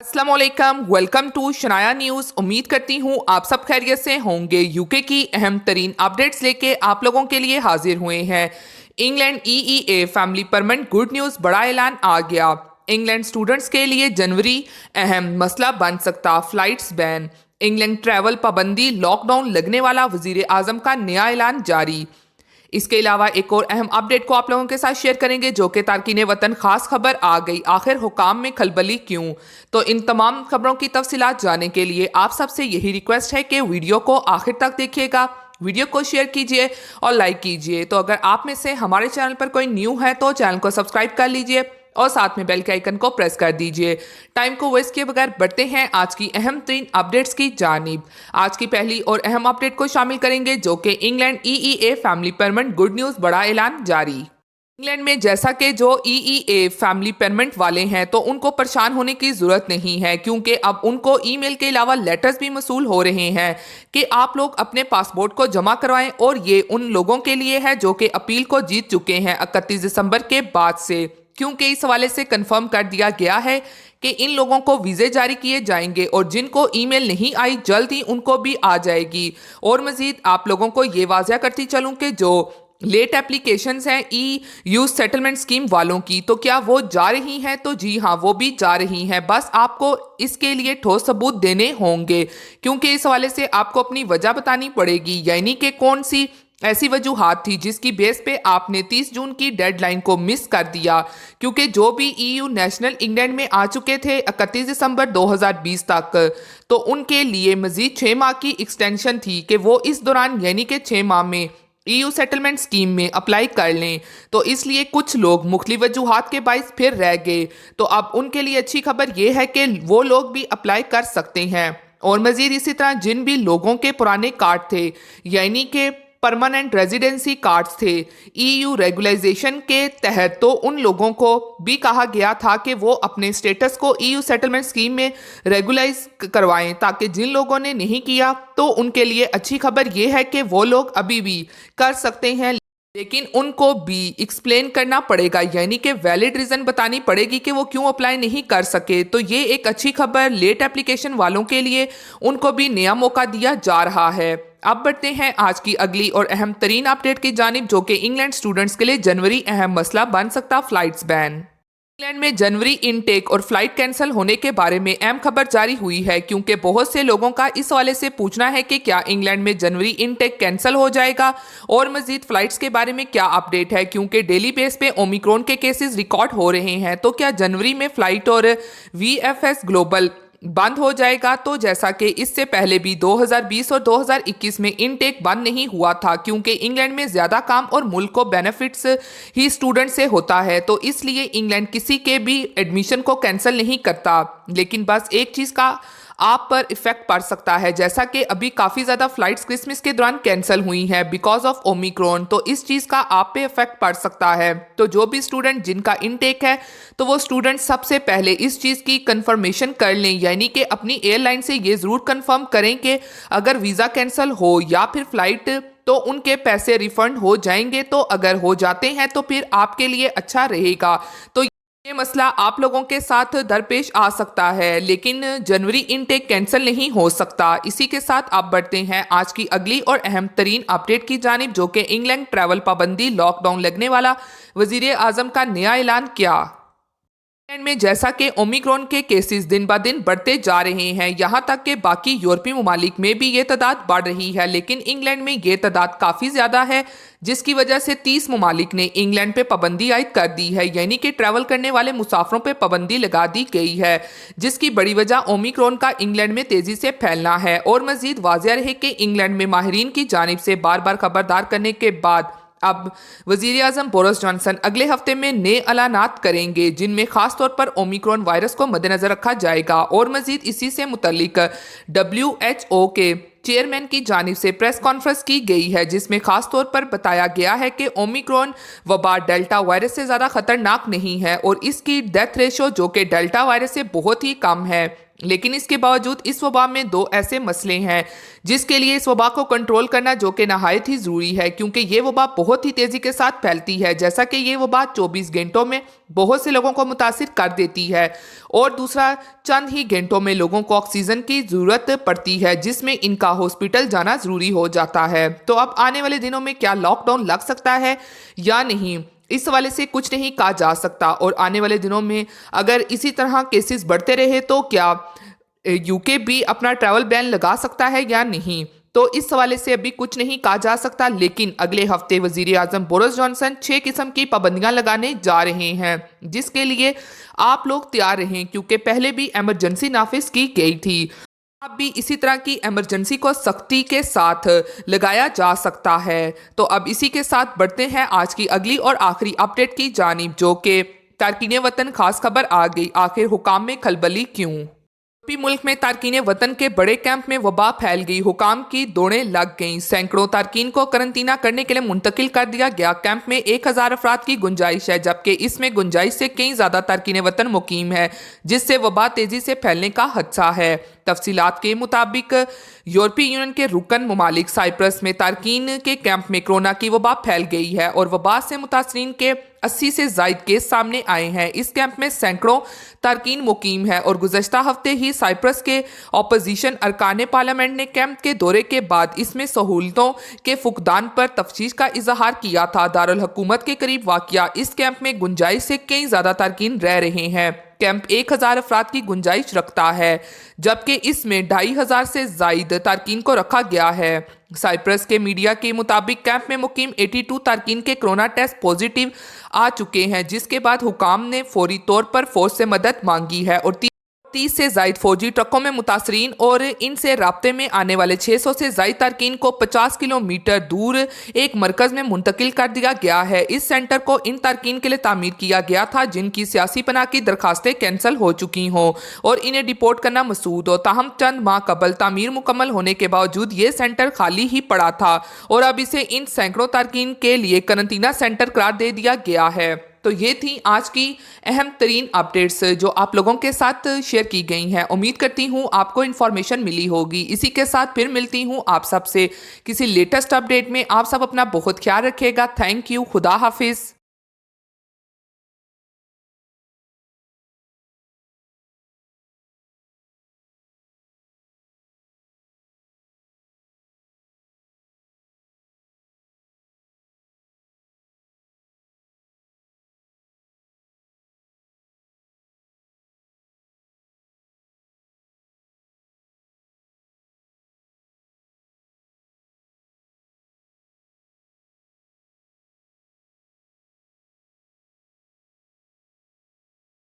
अस्सलाम वालेकुम, welcome to Shanaya news. उम्मीद करती हूँ आप सब खैरियत से होंगे। यूके की अहम तरीन अपडेट्स लेके आप लोगों के लिए हाजिर हुए हैं। England EEA family permanent good news, बड़ा ऐलान आ गया। इंग्लैंड स्टूडेंट्स के लिए जनवरी अहम मसला बन सकता, फ्लाइट्स बैन। इंग्लैंड ट्रैवल पाबंदी, लॉकडाउन लगने वाला, वजीर आजम का नया ऐलान जारी। इसके अलावा एक और अहम अपडेट को आप लोगों के साथ शेयर करेंगे जो कि तारकीन वतन खास खबर आ गई, आखिर हुकाम में खलबली क्यों। तो इन तमाम खबरों की तफसीलात जानने के लिए आप सबसे यही रिक्वेस्ट है कि वीडियो को आखिर तक देखिएगा, वीडियो को शेयर कीजिए और लाइक कीजिए। तो अगर आप में से हमारे चैनल पर कोई न्यू है तो चैनल को सब्सक्राइब कर लीजिए और साथ में बेल के आइकन को प्रेस कर दीजिए। टाइम को वेस्ट किए बगैर बढ़ते हैं आज की अहम तरीन अपडेट्स की जानिब। आज की पहली और अहम अपडेट को शामिल करेंगे जो कि England EEA family permanent good news, बड़ा ऐलान जारी। इंग्लैंड में जैसा कि जो ईईए फैमिली परमानेंट वाले हैं तो उनको परेशान होने की ज़रूरत नहीं है, क्योंकि अब उनको ईमेल के अलावा लेटर्स भी मसूल हो रहे हैं कि आप लोग अपने पासपोर्ट को जमा करवाएं। और ये उन लोगों के लिए है जो कि अपील को जीत चुके हैं 31 दिसंबर के बाद से, क्योंकि इस हवाले से कंफर्म कर दिया गया है कि इन लोगों को वीज़े जारी किए जाएंगे और जिनको ईमेल नहीं आई जल्द ही उनको भी आ जाएगी। और मज़ीद आप लोगों को ये वाज़ह करती चलूँ कि जो लेट एप्लीकेशंस हैं ईयू सेटलमेंट स्कीम वालों की, तो क्या वो जा रही हैं? तो जी हाँ, वो भी जा रही हैं। बस आपको इसके लिए ठोस सबूत देने होंगे, क्योंकि इस हवाले से आपको अपनी वजह बतानी पड़ेगी, यानी कि कौन सी ऐसी वजूहात थी जिसकी बेस पे आपने 30 जून की डेडलाइन को मिस कर दिया। क्योंकि जो भी ईयू नेशनल इंग्लैंड में आ चुके थे 31 दिसंबर 2020 तक, तो उनके लिए मजीद 6 माह की एक्सटेंशन थी कि वो इस दौरान यानी कि 6 माह में ईयू सेटलमेंट स्कीम में अप्लाई कर लें। तो इसलिए कुछ लोग मुख्तलिफ वजूहात के बाइस फिर रह गए। तो अब उनके लिए अच्छी खबर यह है कि वो लोग भी अप्लाई कर सकते हैं। और मजीद इसी तरह जिन भी लोगों के पुराने कार्ड थे यानी कि परमानेंट रेजिडेंसी कार्ड्स थे ईयू रेगुलाइजेशन के तहत, तो उन लोगों को भी कहा गया था कि वो अपने स्टेटस को ईयू सेटलमेंट स्कीम में रेगुलाइज करवाएं, ताकि जिन लोगों ने नहीं किया तो उनके लिए अच्छी खबर ये है कि वो लोग अभी भी कर सकते हैं, लेकिन उनको भी एक्सप्लेन करना पड़ेगा, यानी कि वैलिड रीज़न बतानी पड़ेगी कि वो क्यों अप्लाई नहीं कर सके। तो ये एक अच्छी खबर लेट एप्लीकेशन वालों के लिए, उनको भी नया मौका दिया जा रहा है। अब बढ़ते हैं आज की अगली और अहम तरीन अपडेट की जानिब जो कि इंग्लैंड स्टूडेंट्स के लिए जनवरी अहम मसला बन सकता, फ्लाइट्स बैन। इंग्लैंड में जनवरी इनटेक और फ्लाइट कैंसिल होने के बारे में अहम खबर जारी हुई है, क्योंकि बहुत से लोगों का इस हवाले से पूछना है कि क्या इंग्लैंड में जनवरी इनटेक कैंसिल हो जाएगा और मजीद फ्लाइट्स के बारे में क्या अपडेट है, क्योंकि डेली बेस पे ओमिक्रॉन के केसेस रिकॉर्ड हो रहे हैं। तो क्या जनवरी में फ्लाइट और वीएफएस ग्लोबल बंद हो जाएगा? तो जैसा कि इससे पहले भी 2020 और 2021 में इनटेक बंद नहीं हुआ था, क्योंकि इंग्लैंड में ज़्यादा काम और मुल्क को बेनिफिट्स ही स्टूडेंट से होता है, तो इसलिए इंग्लैंड किसी के भी एडमिशन को कैंसिल नहीं करता। लेकिन बस एक चीज़ का आप पर इफेक्ट पड़ सकता है, जैसा कि अभी काफ़ी ज़्यादा फ्लाइट्स क्रिसमस के दौरान कैंसिल हुई हैं बिकॉज ऑफ ओमिक्रॉन, तो इस चीज़ का आप पे इफेक्ट पड़ सकता है। तो जो भी स्टूडेंट जिनका इनटेक है तो वो स्टूडेंट सबसे पहले इस चीज़ की कंफर्मेशन कर लें, यानी कि अपनी एयरलाइन से ये ज़रूर कंफर्म करें कि अगर वीज़ा कैंसिल हो या फिर फ्लाइट, तो उनके पैसे रिफंड हो जाएंगे। तो अगर हो जाते हैं तो फिर आपके लिए अच्छा रहेगा। तो ये मसला आप लोगों के साथ दरपेश आ सकता है, लेकिन जनवरी इनटेक कैंसिल नहीं हो सकता। इसी के साथ आप बढ़ते हैं आज की अगली और अहम तरीन अपडेट की जानिब जो कि इंग्लैंड ट्रैवल पाबंदी, लॉकडाउन लगने वाला, वजीर आजम का नया ऐलान क्या। इंग्लैंड में जैसा कि ओमिक्रॉन के केसेस दिन ब दिन बढ़ते जा रहे हैं, यहाँ तक कि बाकी यूरोपीय ममालिक में भी ये तादाद बढ़ रही है, लेकिन इंग्लैंड में ये तादाद काफ़ी ज़्यादा है, जिसकी वजह से 30 ममालिक ने इंग्लैंड पे पाबंदी आयद कर दी है, यानी कि ट्रैवल करने वाले मुसाफरों पे पाबंदी लगा दी गई है, जिसकी बड़ी वजह ओमिक्रॉन का इंग्लैंड में तेज़ी से फैलना है। और मज़ीद वाज़ेह रहे कि इंग्लैंड में माहिरीन की जानिब से बार बार खबरदार करने के बाद अब वजीर आजम बोरिस जॉनसन अगले हफ्ते में नए ऐलानात करेंगे, जिनमें खास तौर पर ओमिक्रॉन वायरस को मद्देनजर रखा जाएगा। और मजीद इसी से मुतल्लिक WHO के चेयरमैन की जानिब से प्रेस कॉन्फ्रेंस की गई है, जिसमें खास तौर पर बताया गया है कि ओमिक्रॉन वबा डेल्टा वायरस से ज़्यादा खतरनाक नहीं है और इसकी डेथ रेशो जो कि डेल्टा वायरस से बहुत ही कम है। لیکن اس کے باوجود اس وبا میں دو ایسے مسئلے ہیں جس کے لیے اس وبا کو کنٹرول کرنا جو کہ نہایت ہی ضروری ہے، کیونکہ یہ وبا بہت ہی تیزی کے ساتھ پھیلتی ہے، جیسا کہ یہ وبا 24 گھنٹوں میں بہت سے لوگوں کو متاثر کر دیتی ہے، اور دوسرا چند ہی گھنٹوں میں لوگوں کو آکسیجن کی ضرورت پڑتی ہے، جس میں ان کا ہاسپٹل جانا ضروری ہو جاتا ہے۔ تو اب آنے والے دنوں میں کیا لاک ڈاؤن لگ سکتا ہے یا نہیں، اس حوالے سے کچھ نہیں کہا جا سکتا، اور آنے والے دنوں میں اگر اسی طرح کیسز بڑھتے رہے تو کیا یوکے بھی اپنا ٹریول بین لگا سکتا ہے یا نہیں، تو اس حوالے سے ابھی کچھ نہیں کہا جا سکتا۔ لیکن اگلے ہفتے وزیر اعظم بورس جانسن 6 قسم کی پابندیاں لگانے جا رہے ہیں، جس کے لیے آپ لوگ تیار رہیں، کیونکہ پہلے بھی ایمرجنسی نافذ کی گئی تھی، اب بھی اسی طرح کی ایمرجنسی کو سختی کے ساتھ لگایا جا سکتا ہے۔ تو اب اسی کے ساتھ بڑھتے ہیں آج کی اگلی اور آخری اپڈیٹ کی جانب، جو کہ تارکین وطن خاص خبر آ گئی، آخر حکام میں کھلبلی کیوں؟ یورپی ملک میں تارکین وطن کے بڑے کیمپ میں وبا پھیل گئی، حکام کی دوڑیں لگ گئیں، سینکڑوں تارکین کو قرنطینہ کرنے کے لیے منتقل کر دیا گیا۔ کیمپ میں 1000 افراد کی گنجائش ہے، جبکہ اس میں گنجائش سے کئی زیادہ تارکین وطن مقیم ہے، جس سے وبا تیزی سے پھیلنے کا خدشہ ہے۔ تفصیلات کے مطابق یورپی یونین کے رکن ممالک سائپرس میں تارکین کے کیمپ میں کرونا کی وبا پھیل گئی ہے، اور وبا سے متاثرین کے 80 سے زائد کیس سامنے آئے ہیں۔ اس کیمپ میں سینکڑوں تارکین مقیم ہیں، اور گزشتہ ہفتے ہی سائپرس کے اپوزیشن ارکان پارلیمنٹ نے کیمپ کے دورے کے بعد اس میں سہولتوں کے فقدان پر تفشیش کا اظہار کیا تھا۔ دارالحکومت کے قریب واقع اس کیمپ میں گنجائش سے کئی زیادہ تارکین رہ رہے ہیں۔ کیمپ 1000 افراد کی گنجائش رکھتا ہے، جبکہ اس میں 2500 سے زائد تارکین کو رکھا گیا ہے۔ سائپرس کے میڈیا کے مطابق کیمپ میں مقیم 82 تارکین کے کرونا ٹیسٹ پازیٹیو آ چکے ہیں، جس کے بعد حکام نے فوری طور پر فوج سے مدد مانگی ہے، اور 30 سے زائد فوجی ٹرکوں میں متاثرین اور ان سے رابطے میں آنے والے 600 سے زائد تارکین کو 50 کلومیٹر دور ایک مرکز میں منتقل کر دیا گیا ہے۔ اس سینٹر کو ان تارکین کے لیے تعمیر کیا گیا تھا جن کی سیاسی پناہ کی درخواستیں کینسل ہو چکی ہوں اور انہیں ڈپورٹ کرنا مسعود ہو، تاہم چند ماہ قبل تعمیر مکمل ہونے کے باوجود یہ سینٹر خالی ہی پڑا تھا، اور اب اسے ان سینکڑوں تارکین کے لیے قرنطینہ سینٹر قرار دے دیا گیا ہے۔ تو یہ تھی آج کی اہم ترین اپڈیٹس جو آپ لوگوں کے ساتھ شیئر کی گئی ہیں۔ امید کرتی ہوں آپ کو انفارمیشن ملی ہوگی۔ اسی کے ساتھ پھر ملتی ہوں آپ سب سے کسی لیٹسٹ اپڈیٹ میں۔ آپ سب اپنا بہت خیال رکھیے گا۔ Thank you. خدا حافظ۔